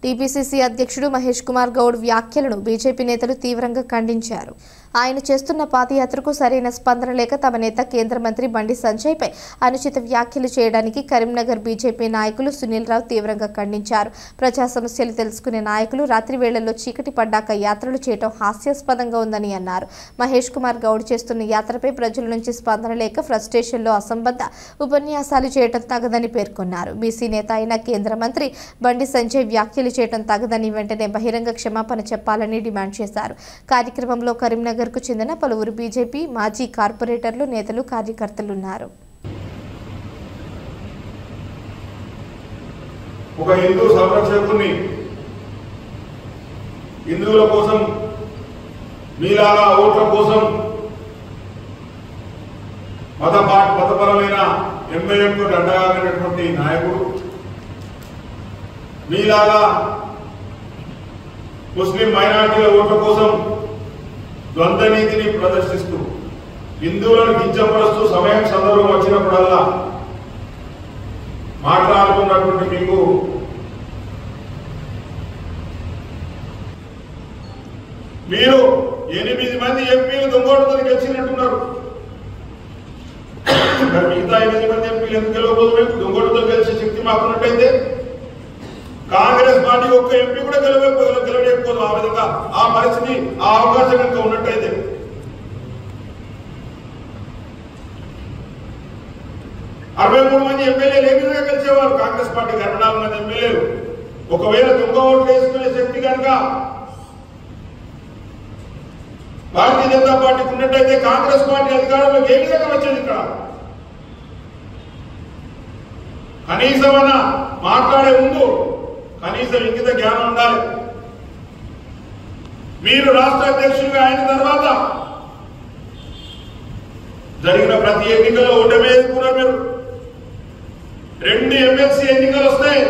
TPCC అధ్యక్షుడు మహేష్ కుమార్ గౌడ్ వ్యాఖ్యలను BJP నేతలు తీవ్రంగా ఖండించారు. ఆయన చేస్తున్న పాదయాత్రకు సరైన స్పందన లేక తమ నేత కేంద్ర మంత్రి బండి సంజయ్పై అనుచిత వ్యాఖ్యలు చేయడానికి కరీంనగర్ బీజేపీ నాయకులు సునీల్ రావు తీవ్రంగా ఖండించారు. ప్రజా సమస్యలు తెలుసుకునే నాయకులు రాత్రి వేళల్లో చీకటి పడ్డాక యాత్రలు చేయడం హాస్యాస్పదంగా ఉందని అన్నారు. మహేష్ కుమార్ గౌడ్ చేస్తున్న యాత్రపై ప్రజల నుంచి స్పందన లేక ఫ్రస్ట్రేషన్లో అసంబద్ధ ఉపన్యాసాలు చేయడం తగదని పేర్కొన్నారు. బీసీ నేత అయిన కేంద్ర మంత్రి బండి సంజయ్ వ్యాఖ్యలు చేయడం తగదని వెంటనే బహిరంగ క్షమాపణ చెప్పాలని డిమాండ్ చేశారు. కార్యక్రమంలో కరీంనగర్ కు చెందిన పలువురు బీజేపీ మాజీ కార్పొరేటర్లు, నేతలు, కార్యకర్తలు ఉన్నారు. ఒక హిందూ సంరక్షకుని హిందువుల కోసం మీలాగా ఓట్ల కోసం మతపరమైన ఎంఐఎంకు దండగానటువంటి నాయకుడు, మీలాగా ముస్లిం మైనారిటీల ఓట్ల కోసం ద్వంద్వ నీతిని ప్రదర్శిస్తూ హిందువులను కించపరుస్తూ సమయం సందర్భం వచ్చినప్పుడల్లా మాట్లాడుతున్నటువంటి మీకు మీరు 8 మంది ఎంపీలు దొంగోటుతో గెలిచినట్టున్నారు. మిగతా 8 మంది ఎంపీలు ఎందుకు గెలవబోతున్నారు? దొంగోటుతో గెలిచే శక్తి మాకున్నట్టయితే కాంగ్రెస్ పార్టీ ఒక్క ఎంపీ కూడా గెలవలేకపోదు. ఆ విధంగా ఆ పరిస్థితి, ఆ అవకాశం కనుక ఉన్నట్టయితే 63 మంది ఎమ్మెల్యేలు ఏ విధంగా గెలిచేవారు? కాంగ్రెస్ పార్టీకి 64 మంది ఎమ్మెల్యేలు. ఒకవేళ దొంగ ఓట్లు వేసుకునే శక్తి కనుక భారతీయ జనతా పార్టీకి ఉన్నట్టయితే కాంగ్రెస్ పార్టీ అధికారంలోకి ఏ విధంగా వచ్చేది? ఇక్కడ కనీసం అన్న మాట్లాడే ముందు కనీసం ఇంగిత జ్ఞానం ఉండాలి. మీరు రాష్ట్ర అధ్యక్షుడిగా అయిన తర్వాత జరిగిన ప్రతి ఎన్నికల్లో ఓటమి ఎదుర్కొన్నారు. మీరు 2 ఎమ్మెల్సీ ఎన్నికలు వస్తాయి.